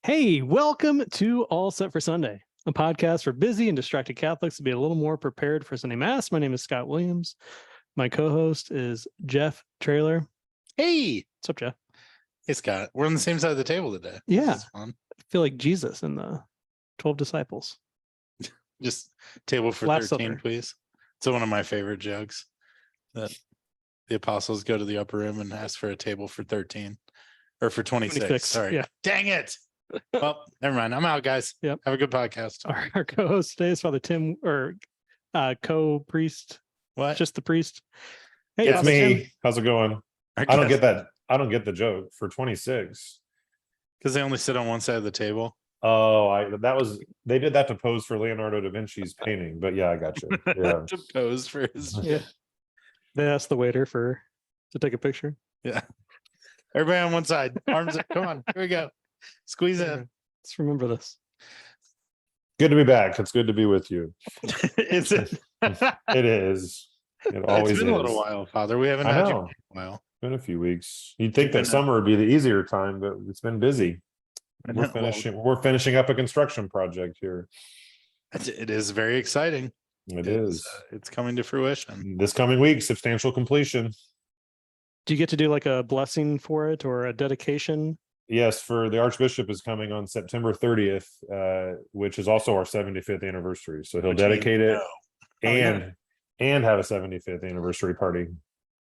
Hey, welcome to All Set for Sunday, a podcast for busy and distracted Catholics to be a little more prepared for Sunday Mass. My name is Scott Williams. My co-host is Jeff Traylor. Hey, What's up, Jeff? hey Scott. We're on the same side of the table today. Yeah. This is fun. I feel like Jesus and the 12 disciples. Just table for Last 13, Supper. please. It's one of my favorite jokes that the apostles go to the upper room and ask for a table for 13 or for 26. 26, Sorry. yeah. Dang it. Well, never mind. I'm out, guys. Yep. Have a good podcast. Our co-host today is Father Tim, or co-priest, What? just the priest. Hey, It's Father me. Tim. How's it going? I don't get that. I don't get the joke for 26. Because they only sit on one side of the table. Oh, they did that to pose for Leonardo da Vinci's painting, but yeah, I got you. Yeah. To pose for his. Yeah. They asked the waiter to take a picture. Yeah. Everybody on one side. Arms. Come on. Here we go. Squeeze in. Let's remember this. Good to be back. It's good to be with you. Is it? It is. It always It's been is. a little while, Father. We haven't I had you know. in a while. It's been a few weeks. You'd think that summer would be the easier time, but it's been busy. We're finishing up a construction project here. It is very exciting. It is. It's coming to fruition. This coming week, substantial completion. Do you get to do like a blessing for it or a dedication? Yes, for the Archbishop is coming on September 30th, which is also our 75th anniversary. So he'll dedicate it and have a 75th anniversary party.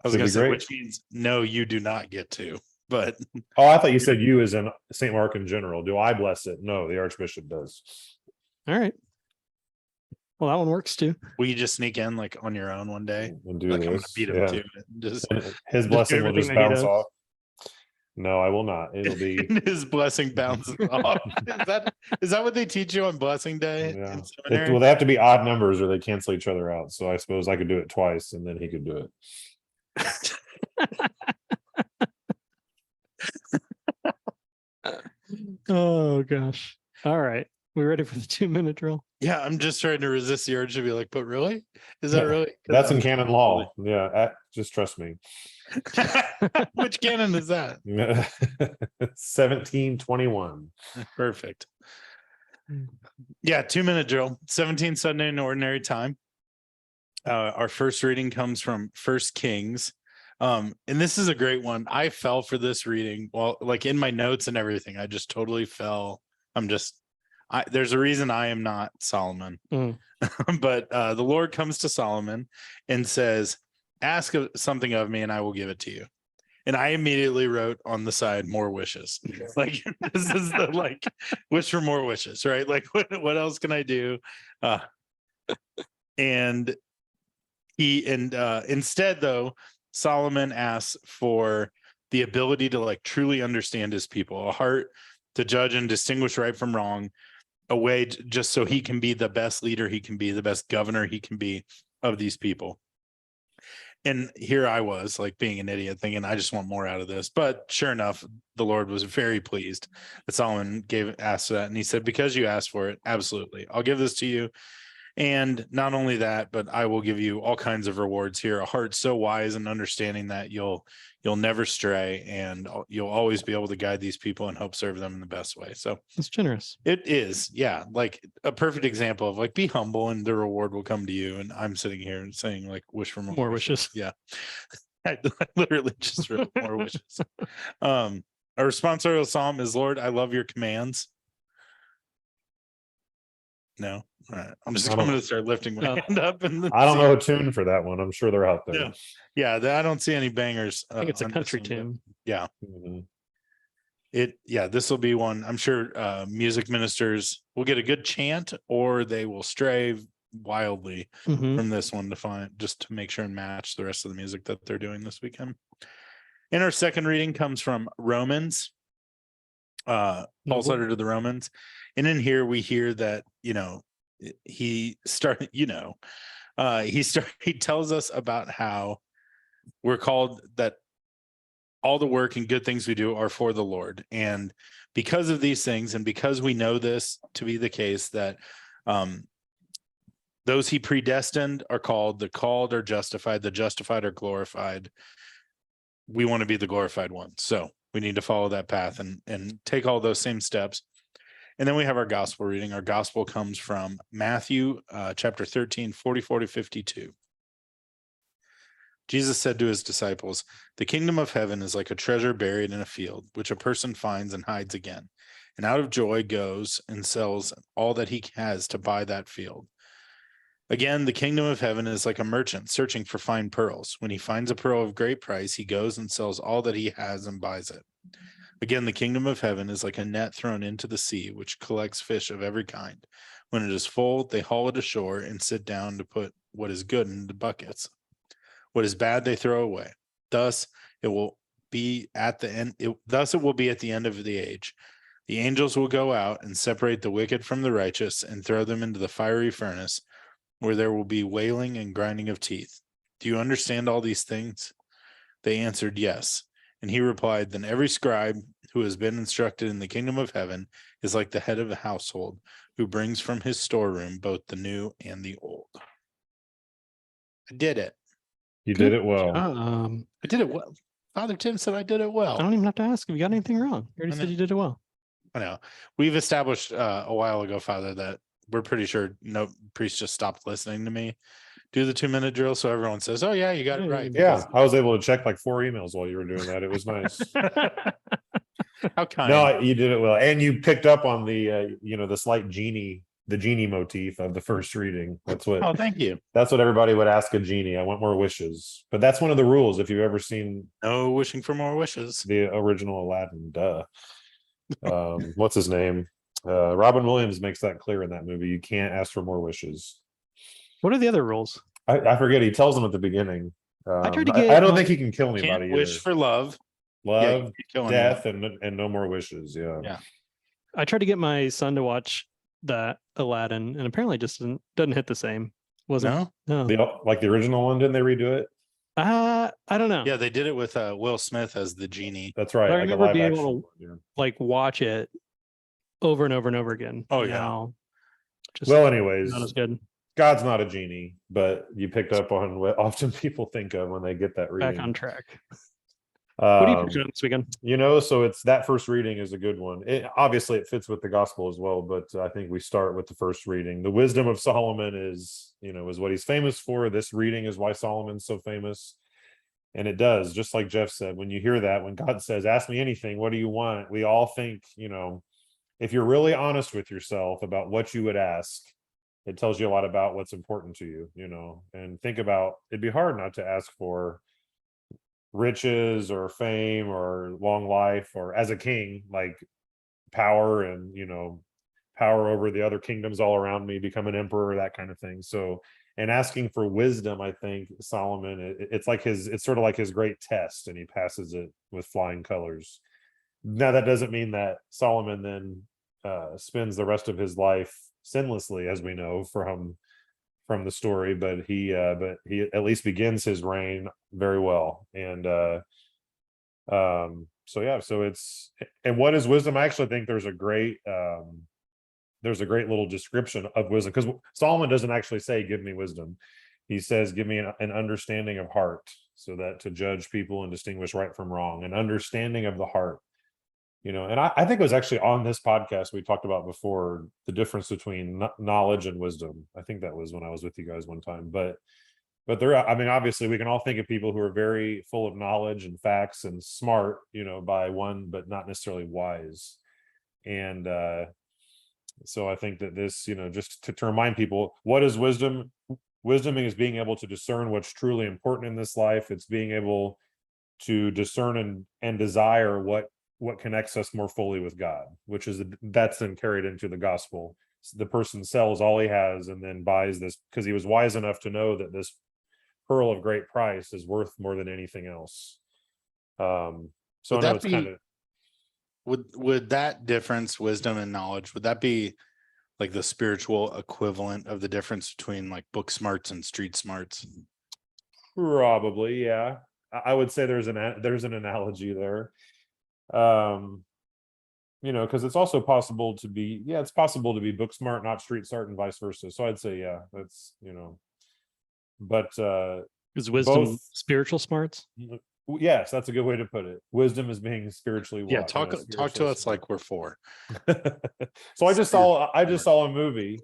I was going to say, which means no, you do not get to. But I thought you said you as in St. Mark in general. Do I bless it? No, the Archbishop does. All right. Well, that one works too. Will you just sneak in like on your own one day? And do Like I'm gonna this. beat him Yeah. to it. Just His blessing will just everything that he bounce does. off. No, I will not. It'll be his blessing bounces off. Is that what they teach you on Blessing Day yeah. in seminary? Well, they have to be odd numbers or they cancel each other out. So I suppose I could do it twice and then he could do it. Oh gosh. All right. We ready for the 2-minute drill? Yeah, I'm just trying to resist the urge to be like, but really? Is that really? That's in canon law. Yeah, just trust me. Which canon is that? 1721. Perfect. Yeah, 2-minute drill. 17th Sunday in Ordinary Time. Our first reading comes from First Kings. And this is a great one. I fell for this reading. Well, like in my notes and everything, I just totally fell. There's a reason I am not Solomon. But the Lord comes to Solomon and says, ask something of me and I will give it to you. And I immediately wrote on the side, more wishes. Like, this is the like, wish for more wishes, right? Like, what else can I do? And instead, though, Solomon asks for the ability to like truly understand his people, a heart to judge and distinguish right from wrong, a way just so he can be the best leader he can be, the best governor he can be of these people. And here I was like being an idiot thinking, I just want more out of this. But sure enough, the Lord was very pleased that Solomon asked that. And he said, because you asked for it, absolutely, I'll give this to you. And not only that, but I will give you all kinds of rewards here, a heart so wise and understanding that you'll never stray and you'll always be able to guide these people and help serve them in the best way. So It's generous. it is. Yeah. Like a perfect example of like, be humble and the reward will come to you. And I'm sitting here and saying like, wish for more wishes. Yeah. I literally just wrote more wishes. Our responsorial psalm is, Lord, I love your commands. No. All right. I'm going to start lifting my hand up. And I don't know a tune for that one. I'm sure they're out there. Yeah, I don't see any bangers. I think it's a country tune. Yeah. Mhm. This will be one. I'm sure music ministers will get a good chant or they will stray wildly from this one to make sure and match the rest of the music that they're doing this weekend. And our second reading comes from Romans, Paul's letter to the Romans. And in here we hear that, he tells us about how we're called, that all the work and good things we do are for the Lord. And because of these things, and because we know this to be the case, that those he predestined are called, the called are justified, the justified are glorified. We want to be the glorified ones. So we need to follow that path and take all those same steps And then we have our gospel reading. Our gospel comes from Matthew chapter 13, 44 to 52. Jesus said to his disciples, "The kingdom of heaven is like a treasure buried in a field, which a person finds and hides again, and out of joy goes and sells all that he has to buy that field. Again, the kingdom of heaven is like a merchant searching for fine pearls. When he finds a pearl of great price, he goes and sells all that he has and buys it. Again, the kingdom of heaven is like a net thrown into the sea, which collects fish of every kind. When it is full, they haul it ashore and sit down to put what is good into buckets. What is bad, they throw away. Thus, it will be at the end. Thus, it will be at the end of the age. The angels will go out and separate the wicked from the righteous and throw them into the fiery furnace, where there will be wailing and grinding of teeth. Do you understand all these things?" They answered, "Yes." And he replied, "Then every scribe who has been instructed in the kingdom of heaven is like the head of a household, who brings from his storeroom both the new and the old." I did it. You did it well. I did it well. Father Tim said I did it I well. don't even have to ask if you got anything wrong. You already I said know. you did it well. I know. We've established a while ago, Father, that we're pretty sure no priest just stopped listening to me do the 2-minute drill. So everyone says, "Oh, yeah, you got it Yeah, right." Yeah, I was able to check like 4 emails while you were doing that. It was nice. How kind. No, you did it well, and you picked up on the the slight genie motif of the first reading. That's what. Oh, thank you. That's what everybody would ask a genie. I want more wishes, but that's one of the rules. If you've ever seen No wishing for more wishes. the original Aladdin, what's his name? Robin Williams makes that clear in that movie. You can't ask for more wishes. What are the other rules? I forget. He tells them at the beginning. I tried to I get don't think he can kill Can't anybody wish either. for love. Love, you keep killing death, and no more wishes. Yeah. I tried to get my son to watch that Aladdin, and apparently it just doesn't hit the same. Wasn't No? no. Like the original one, didn't they redo it? I don't know. Yeah, they did it with Will Smith as the genie. That's right. But I Like a remember live being action able one, to yeah. like watch it over and over and over again. Oh, And yeah. now just Well, anyways, not as good. God's not a genie, but you picked up on what often people think of when they get that reading. Back on track. What are you preaching on this weekend? So it's that first reading is a good one. Obviously it fits with the gospel as well, but I think we start with the first reading. The wisdom of Solomon is what he's famous for. This reading is why Solomon's so famous. And it does, just like Jeff said, when you hear that, when God says, "Ask me anything, what do you want?" We all think, if you're really honest with yourself about what you would ask, it tells you a lot about what's important to you, and think about, it'd be hard not to ask for riches or fame or long life, or as a king, like power and power over the other kingdoms all around me, become an emperor, that kind of thing. So, and asking for wisdom, I think Solomon, it's sort of like his great test, and he passes it with flying colors. Now that doesn't mean that Solomon then spends the rest of his life sinlessly, as we know from the story, but he at least begins his reign very well. And so it's, and what is wisdom? I actually think there's a great little description of wisdom, because Solomon doesn't actually say, "Give me wisdom." He says, "Give me an understanding of heart, so that to judge people and distinguish right from wrong." An understanding of the heart. And I think it was actually on this podcast we talked about before, the difference between knowledge and wisdom. I think that was when I was with you guys one time. But there, obviously we can all think of people who are very full of knowledge and facts and smart, by one, but not necessarily wise. And so I think that this, just to remind people, what is wisdom? Wisdom is being able to discern what's truly important in this life. It's being able to discern and desire what connects us more fully with God, that's then carried into the gospel. So the person sells all he has and then buys this, because he was wise enough to know that this pearl of great price is worth more than anything else. So Would I know that it's be- kind of, Would that difference, wisdom and knowledge, would that be like the spiritual equivalent of the difference between like book smarts and street smarts? probably, yeah. I would say there's an analogy there. Because it's also possible to be, it's possible to be book smart, not street smart, and vice versa. So I'd say, yeah, that's, but Is wisdom both spiritual smarts? Yes, that's a good way to put it. Wisdom is being spiritually Yeah, wise. talk to Spiritually us smart. like we're 4. So I just saw Spiritually a movie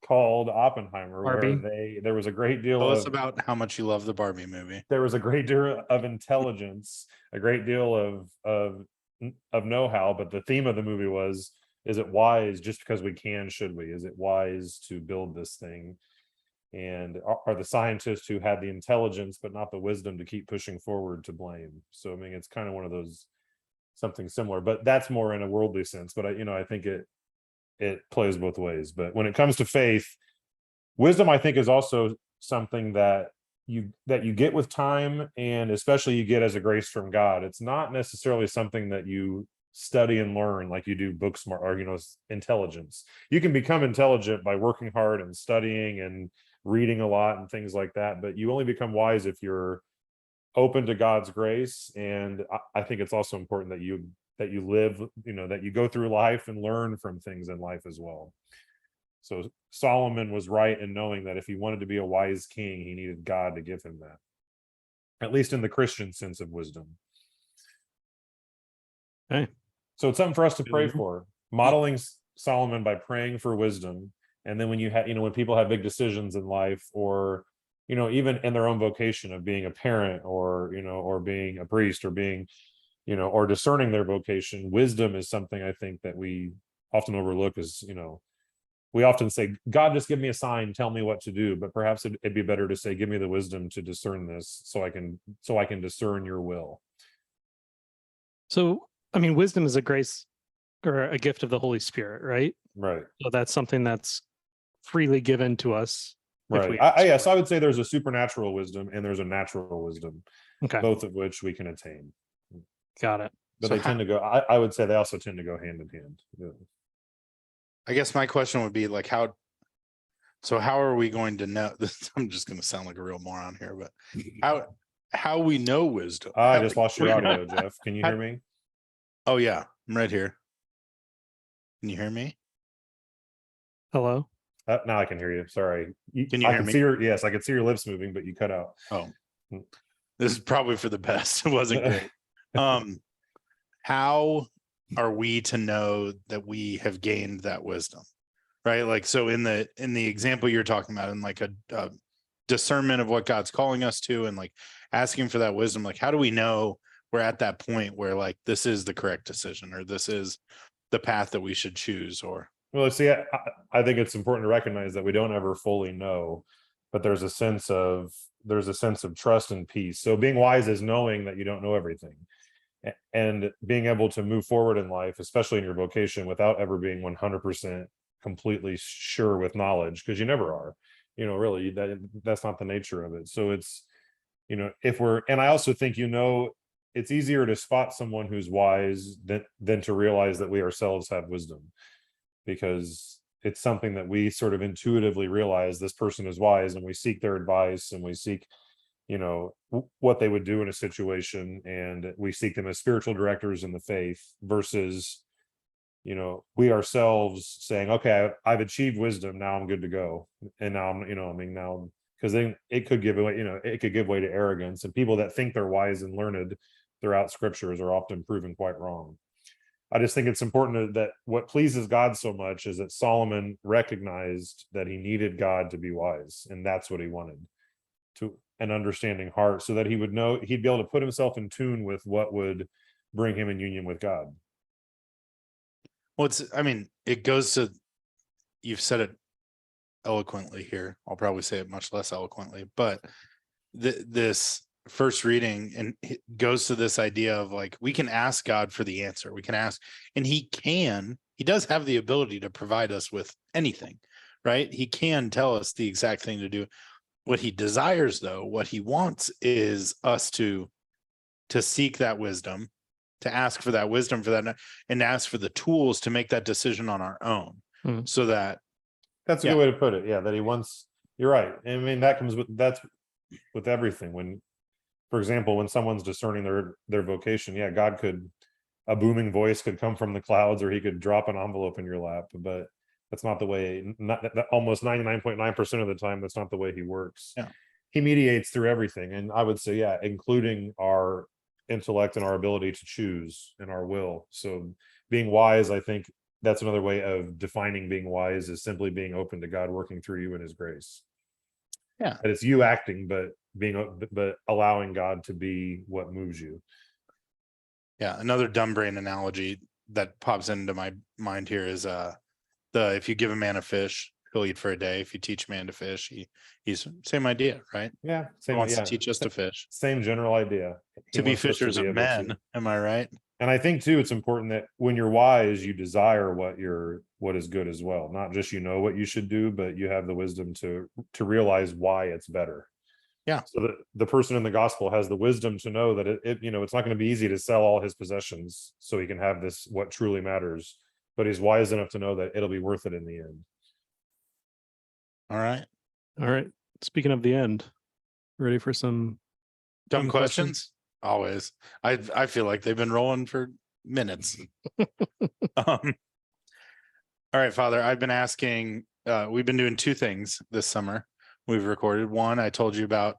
called Oppenheimer where Barbie. there was a great deal Tell us of about how much you love the Barbie movie. there was a great deal of intelligence, a great deal of know-how, but the theme of the movie was, is it wise just because we can, should we? Is it wise to build this thing? And are the scientists who had the intelligence but not the wisdom to keep pushing forward to blame? So I mean, it's kind of one of those, something similar, but that's more in a worldly sense. But I think it plays both ways. But when it comes to faith, wisdom, I think, is also something that you get with time, and especially you get as a grace from God. It's not necessarily something that you study and learn like you do book smart, or intelligence. You can become intelligent by working hard and studying and reading a lot and things like that, but you only become wise if you're open to God's grace. And I think it's also important that you live, that you go through life and learn from things in life as well. So Solomon was right in knowing that if he wanted to be a wise king, he needed God to give him that, at least in the Christian sense of wisdom. Okay. So it's something for us to pray for, modeling Solomon by praying for wisdom. And then when you have, when people have big decisions in life, or, even in their own vocation of being a parent, or, or being a priest, or being, or discerning their vocation, wisdom is something I think that we often overlook. Is, we often say, God, just give me a sign, tell me what to do. But perhaps it'd be better to say, give me the wisdom to discern this, so I can discern your will. So, I mean, wisdom is a grace or a gift of the Holy Spirit, right? Right. So that's something that's freely given to us. Right. Yes, I would say there's a supernatural wisdom and there's a natural wisdom, Okay. both of which we can attain. Got it. But so they tend to go, I would say they also tend to go hand in hand. Yeah. I guess my question would be like, how are we going to know this? I'm just going to sound like a real moron here, but how we know wisdom? I just lost your audio, Jeff. Can you hear me? Oh yeah, I'm right here. Can you hear me? Hello? Now I can hear you. Sorry. Can you hear me? Yes, I could see your lips moving, but you cut out. Oh, this is probably for the best. It wasn't great. How are we to know that we have gained that wisdom? Right? Like, so in the example you're talking about, in like a discernment of what God's calling us to, and like asking for that wisdom, like how do we know we're at that point where like this is the correct decision, or this is the path that we should choose? Or, well, see, I think it's important to recognize that we don't ever fully know, but there's a sense of trust and peace. So being wise is knowing that you don't know everything, and being able to move forward in life, especially in your vocation, without ever being 100% completely sure with knowledge, because you never are. Really, that's not the nature of it. So it's, and I also think, it's easier to spot someone who's wise than to realize that we ourselves have wisdom, because it's something that we sort of intuitively realize this person is wise, and we seek their advice, and we seek, what they would do in a situation, and we seek them as spiritual directors in the faith, versus, we ourselves saying, okay, I've achieved wisdom, now I'm good to go. And now I'm, now, because then it could give away, it could give way to arrogance, and people that think they're wise and learned throughout scriptures are often proven quite wrong. I just think it's important that what pleases God so much is that Solomon recognized that he needed God to be wise, and that's what he wanted, to an understanding heart, so that he would know, he'd be able to put himself in tune with what would bring him in union with God. Well, it goes to, you've said it eloquently here. I'll probably say it much less eloquently, but this first reading, and it goes to this idea of like, we can ask God for the answer. We can ask, and he does have the ability to provide us with anything, right? He can tell us the exact thing to do. What he desires, though, what he wants is us to seek that wisdom, to ask for that wisdom for that, and ask for the tools to make that decision on our own. So that's a good way to put it. Yeah, that he wants, you're right. I mean, that's with everything. When, for example, when someone's discerning their vocation, a booming voice could come from the clouds, or he could drop an envelope in your lap, but that's not the way, almost 99.9% of the time, that's not the way he works. Yeah. he mediates through everything. And I would say, yeah, including our intellect and our ability to choose and our will. So being wise, I think that's another way of defining being wise, is simply being open to God working through you in his grace. Yeah. That it's you acting, but allowing God to be what moves you. Yeah. Another dumb brain analogy that pops into my mind here is if you give a man a fish, he'll eat for a day. If you teach a man to fish, he's same idea, right? Yeah. He wants to teach us to fish. Same general idea. To be fishers of men. Am I right? And I think too, it's important that when you're wise, you desire what is good as well. Not just what you should do, but you have the wisdom to realize why it's better. Yeah. So that the person in the gospel has the wisdom to know that it's not going to be easy to sell all his possessions so he can have this what truly matters. But he's wise enough to know that it'll be worth it in the end. All right. All right. Speaking of the end, ready for some dumb questions? Always. I feel like they've been rolling for minutes. All right, Father, I've been asking, we've been doing two things this summer. We've recorded one, I told you about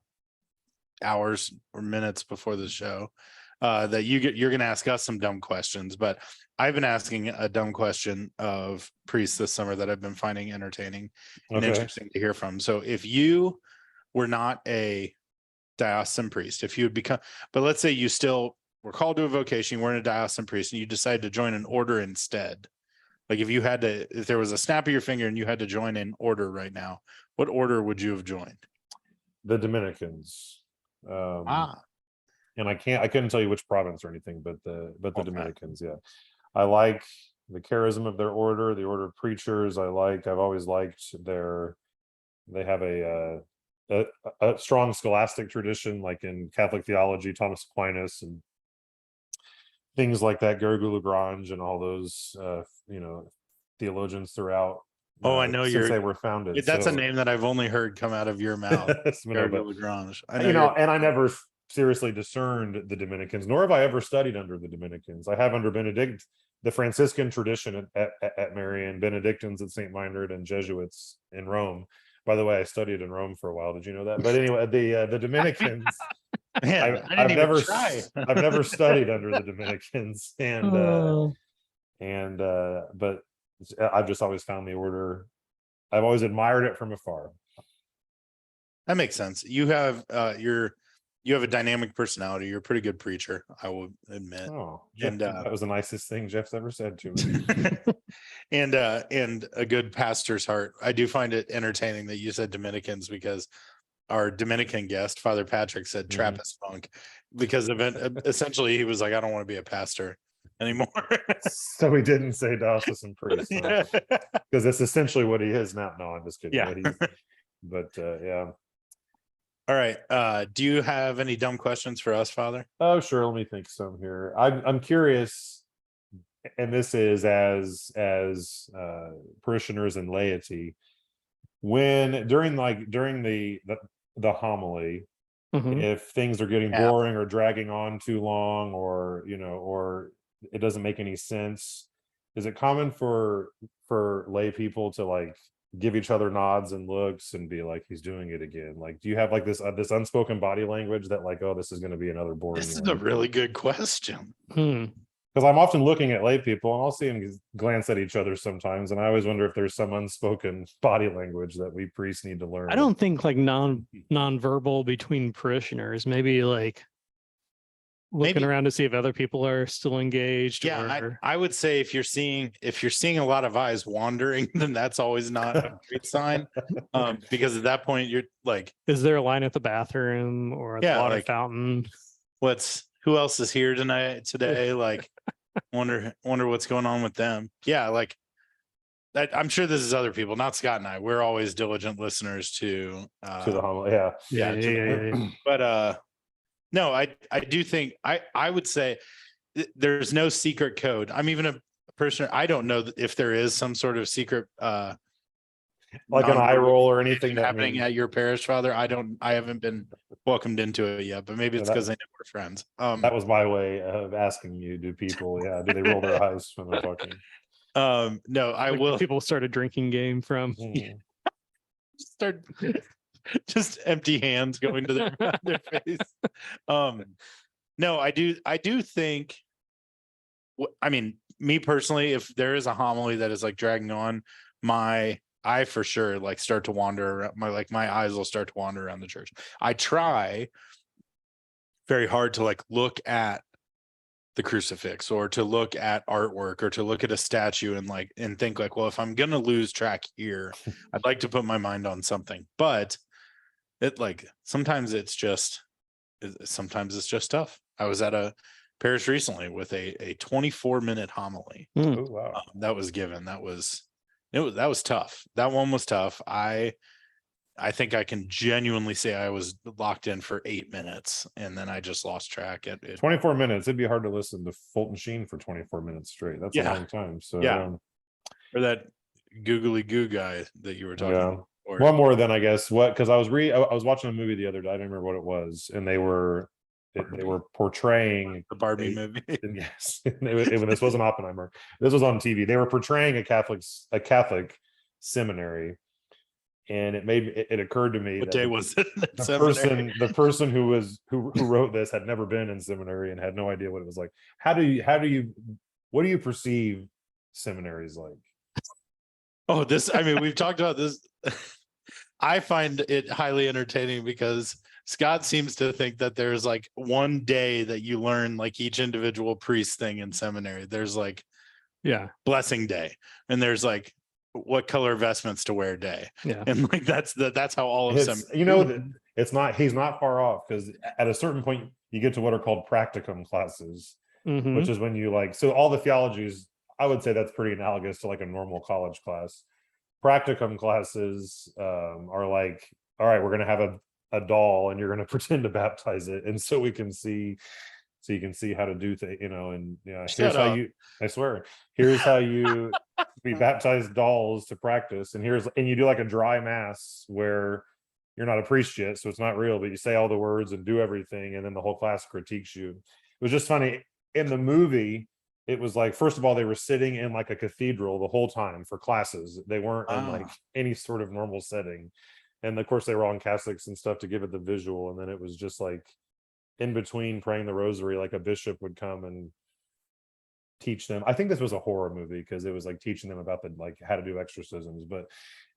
hours or minutes before the show, that you're going to ask us some dumb questions, but I've been asking a dumb question of priests this summer that I've been finding entertaining and interesting to hear from. So if you were not a diocesan priest, if you would become, but let's say you still were called to a vocation, you weren't a diocesan priest, and you decided to join an order instead. Like if there was a snap of your finger and you had to join an order right now, what order would you have joined? The Dominicans. And I couldn't tell you which province or anything, but the Dominicans. Yeah, I like the charism of their order, the order of preachers. I've always liked they have a strong scholastic tradition, like in Catholic theology, Thomas Aquinas and things like that, Garrigou-Lagrange and all those theologians throughout. I know since they were founded. That's a name that I've only heard come out of your mouth. Garrigou-Lagrange. And I never seriously discerned the Dominicans, nor have I ever studied under the Dominicans. I have under Benedict, the Franciscan tradition at Marian, Benedictines at St. Meinrad, and Jesuits in Rome. By the way, I studied in Rome for a while. Did you know that? But anyway, the Dominicans. Man, I've never studied under the Dominicans, but I've just always found the order. I've always admired it from afar. That makes sense. You have you have a dynamic personality. You're a pretty good preacher, I will admit. Oh, Jeff, that was the nicest thing Jeff's ever said to me. and a good pastor's heart. I do find it entertaining that you said Dominicans, because our Dominican guest, Father Patrick, said Trappist monk, because essentially he was like, I don't want to be a pastor anymore. So he didn't say diocesan priest, because that's essentially what he is now. No, I'm just kidding. Yeah. Yeah. All right. Do you have any dumb questions for us, Father? Oh, sure. Let me think some here. I'm curious, and this is as parishioners and laity, when during the homily, if things are getting boring or dragging on too long, or it doesn't make any sense, is it common for lay people to give each other nods and looks and be like, he's doing it again? Do you have this unspoken body language that oh, this is going to be another boring This is one? a really good question. Because I'm often looking at lay people and I'll see them glance at each other sometimes, and I always wonder if there's some unspoken body language that we priests need to learn. I don't think non-verbal between parishioners, maybe looking around to see if other people are still engaged. Yeah, I would say if you're seeing a lot of eyes wandering, then that's always not a great sign. Because at that point you're is there a line at the bathroom or the water fountain? Who else is here today? Wonder what's going on with them. Yeah, I'm sure this is other people, not Scott and I. We're always diligent listeners to the homily. Yeah. But no, I do think I would say there's no secret code. I'm even a person. I don't know if there is some sort of secret an eye roll or anything happening at your parish, Father. I haven't been welcomed into it yet, but maybe it's because I know we're friends. That was my way of asking you. Do they roll their eyes when they're talking? No, I will. People start a drinking game from start just empty hands going to their face. No, I do think, I mean, me personally, if there is a homily that is like dragging on, I for sure like start to wander around, my eyes will start to wander around the church. I try very hard to like look at the crucifix or to look at artwork or to look at a statue and think like, well, if I'm gonna lose track here, I'd like to put my mind on something. But it like sometimes it's just tough. I was at a parish recently with a 24-minute homily Oh, wow. that was given. That was tough. That one was tough. I think I can genuinely say I was locked in for 8 minutes and then I just lost track at it. 24 minutes. It'd be hard to listen to Fulton Sheen for 24 minutes straight. That's a long time. So Or that googly goo guy that you were talking about. One more than I guess because I was watching a movie the other day. I don't remember what it was, and they were portraying the Barbie movie. Yes, this wasn't Oppenheimer. This was on TV. They were portraying a Catholic seminary, and it occurred to me What that day was it? The person who wrote this had never been in seminary and had no idea what it was like. What do you perceive seminaries like? Oh, I mean, we've talked about this. I find it highly entertaining because Scott seems to think that there's like one day that you learn like each individual priest thing in seminary. There's like, blessing day, and there's like what color vestments to wear day. Yeah. And like that's how all of them, he's not far off, because at a certain point you get to what are called practicum classes, which is when you so all the theologies, I would say that's pretty analogous to like a normal college class. Practicum classes are like, all right, we're going to have a doll and you're going to pretend to baptize it. And so you can see how to do things, and here's how I swear, here's how we baptize dolls to practice. And you do like a dry mass where you're not a priest yet, so it's not real, but you say all the words and do everything. And then the whole class critiques you. It was just funny in the movie. It was like, first of all, they were sitting in like a cathedral the whole time for classes. They weren't in like any sort of normal setting. And of course they were all in Catholics and stuff to give it the visual. And then it was just like in between praying the rosary, like a bishop would come and teach them. I think this was a horror movie because it was like teaching them about how to do exorcisms, but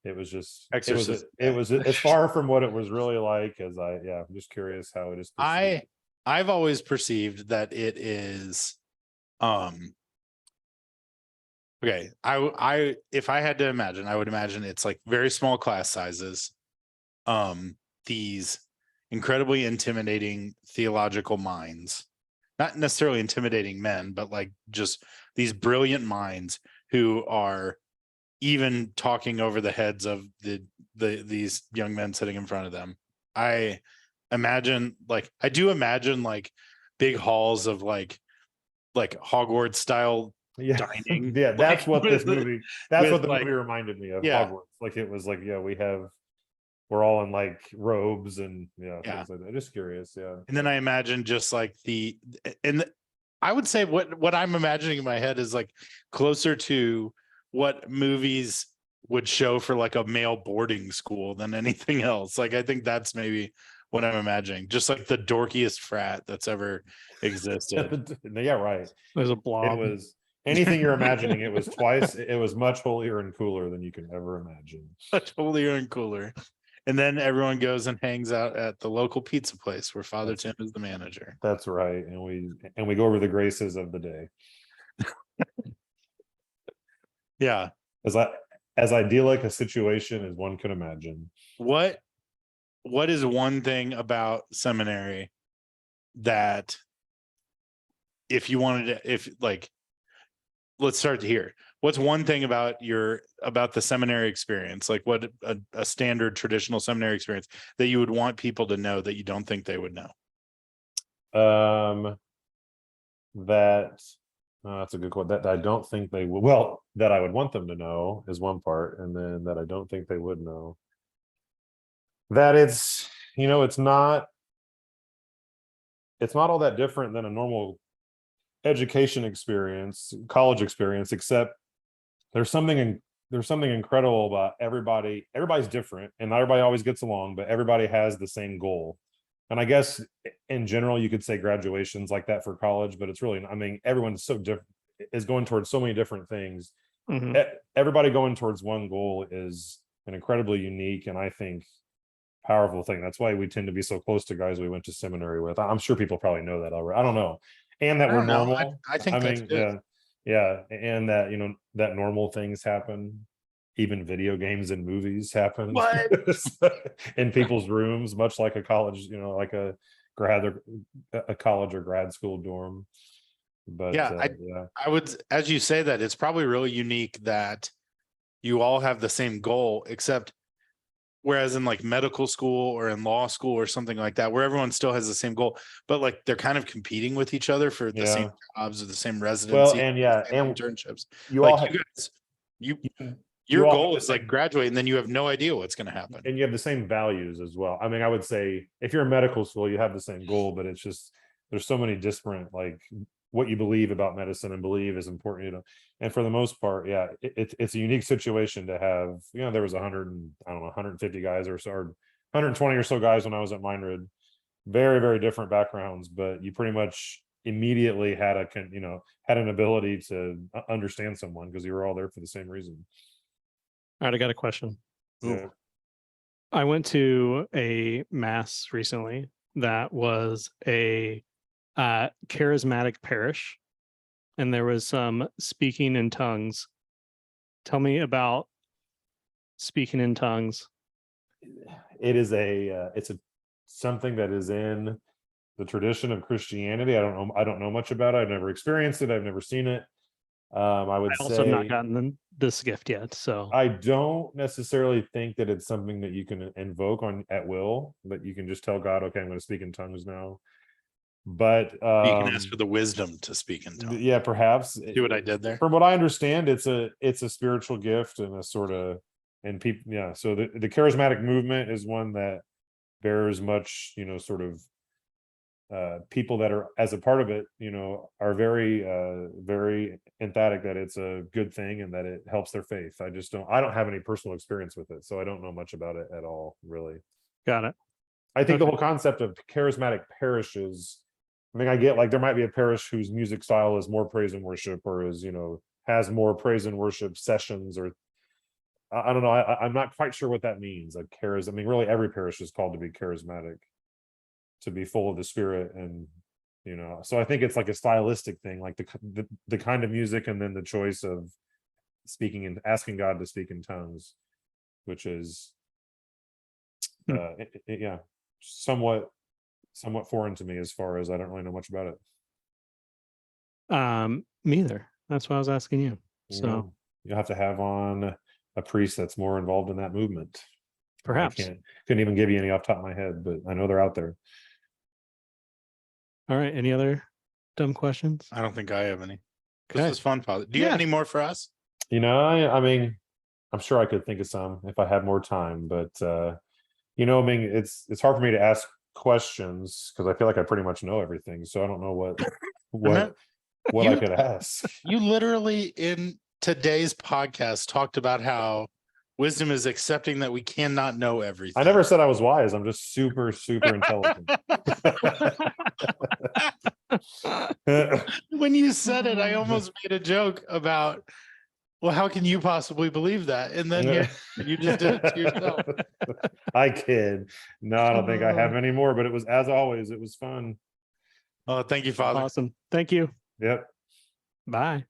it was just, it was as far from what it was really like as I'm just curious how it is perceived. I've always perceived that it is, okay, I if I had to imagine, I would imagine it's like very small class sizes, these incredibly intimidating theological minds, not necessarily intimidating men, but like just these brilliant minds who are even talking over the heads of these young men sitting in front of them. I do imagine like big halls of like Hogwarts style dining. That's what this movie. That's what the movie reminded me of. Hogwarts. Like it was like, we're all in like robes and things like that. Just curious. And then I imagine just like I would say what I'm imagining in my head is like closer to what movies would show for like a male boarding school than anything else. Like I think that's maybe what I'm imagining, just like the dorkiest frat that's ever existed. Right. There's a blob. It was anything you're imagining. It was twice. It was much holier and cooler than you can ever imagine. Much holier and cooler. And then everyone goes and hangs out at the local pizza place where Father Tim is the manager. That's right. And we go over the graces of the day. Yeah. As idyllic a situation as one could imagine. What is one thing about seminary that if you wanted to, let's start here. What's one thing about the seminary experience, like what a standard traditional seminary experience that you would want people to know that you don't think they would know? That's a good quote. That I don't think they would. Well, that I would want them to know is one part, and then that I don't think they would know. That it's not all that different than a normal education experience, college experience, except there's something there's something incredible about everybody's different and not everybody always gets along, but everybody has the same goal. And I guess in general, you could say graduation's like that for college, but it's really, I mean, everyone's so different, is going towards so many different things. Everybody going towards one goal is an incredibly unique and I think powerful thing. That's why we tend to be so close to guys we went to seminary with. I'm sure people probably know that already. I don't know. And that we're normal. I think that's good. Yeah. And that, you know, that normal things happen. Even video games and movies happen. What? In people's rooms, much like a college, you know, like a college or grad school dorm. But I would, as you say that, it's probably really unique that you all have the same goal, except whereas in like medical school or in law school or something like that, where everyone still has the same goal, but like they're kind of competing with each other for the same jobs or the same residency. Well, and internships. You like all have, your goal is like graduate and then you have no idea what's going to happen. And you have the same values as well. I mean, I would say if you're in medical school, you have the same goal, but it's just, there's so many different, like what you believe about medicine and believe is important, you know. And for the most part, it's a unique situation to have, you know, there was 150 guys or so, or 120 or so guys when I was at Mindred, very, very different backgrounds, but you pretty much immediately had an ability to understand someone because you were all there for the same reason. All right, I got a question. Yeah. I went to a mass recently that was a charismatic parish, and there was some speaking in tongues. Tell me about speaking in tongues. It's something that is in the tradition of Christianity. I don't know much about it. I've never experienced it. I've never seen it. I would also have not gotten this gift yet, so I don't necessarily think that it's something that you can invoke on at will, but you can just tell God, okay, I'm going to speak in tongues now. But you can ask for the wisdom to speak in tongues. Yeah, perhaps. See what I did there? From what I understand, it's a spiritual gift and a sort of, and people, so the charismatic movement is one that bears much, you know, sort of people that are as a part of it, you know, are very very emphatic that it's a good thing and that it helps their faith. I don't have any personal experience with it, so I don't know much about it at all, really. Got it. I think the whole concept of charismatic parishes, I mean, I get like there might be a parish whose music style is more praise and worship, or is, you know, has more praise and worship sessions, or I don't know. I'm not quite sure what that means. Like I mean, really every parish is called to be charismatic, to be full of the Spirit, and you know, so I think it's like a stylistic thing, like the kind of music, and then the choice of speaking and asking God to speak in tongues, which is somewhat foreign to me, as far as I don't really know much about it. Me either. That's why I was asking you. So you'll have to have on a priest that's more involved in that movement. Perhaps. Couldn't even give you any off the top of my head, but I know they're out there. All right. Any other dumb questions? I don't think I have any. This was fun, Father. Do you have any more for us? You know, I mean, I'm sure I could think of some if I had more time, but you know, I mean, it's hard for me to ask questions because I feel like I pretty much know everything. So I don't know what I could ask. You literally in today's podcast talked about how wisdom is accepting that we cannot know everything. I never said I was wise. I'm just super, super intelligent. When you said it, I almost made a joke about, well, how can you possibly believe that? And then you just did it to yourself. I kid. No, I don't think I have any more, but it was, as always, it was fun. Oh, thank you, Father. Awesome. Thank you. Yep. Bye.